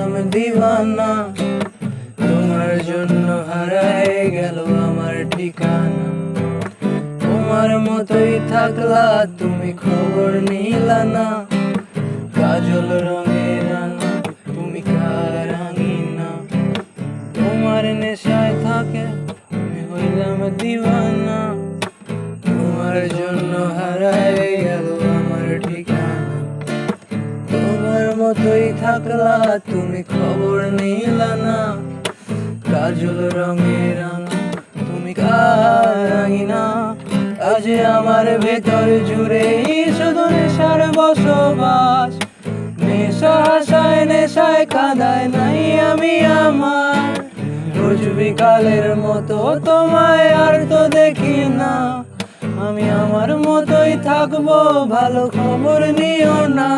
হইলাম দিওয়ানা। তোমার জন্য হারায় গেল আমার ঠিকানা। তোমার মতোই থাকলা তুমি, খবর নিলা না। কাজল রঙে রাঙা তুমি কার রাঙিনা। তোমার নেশায় থাকে আমি হইলাম দিওয়ানা। তোমার জন্য হারায় গেল আমার ঠিকানা। তোমার মতোই থাকলা তুমি, খবর নিলা না। কাজল রঙে রাঙা তুমি কার রাঙিনা। আজ আমার ভেতর জুড়ে শুধু নেশার বসবাস। নেশা হাসায় নেশায় কাঁদায় নাই আমি আমার। রোজ বিকালের মতো তোমায় আর তো দেখি না। আমি আমার মতোই থাকবো, ভালো খবর নিও না।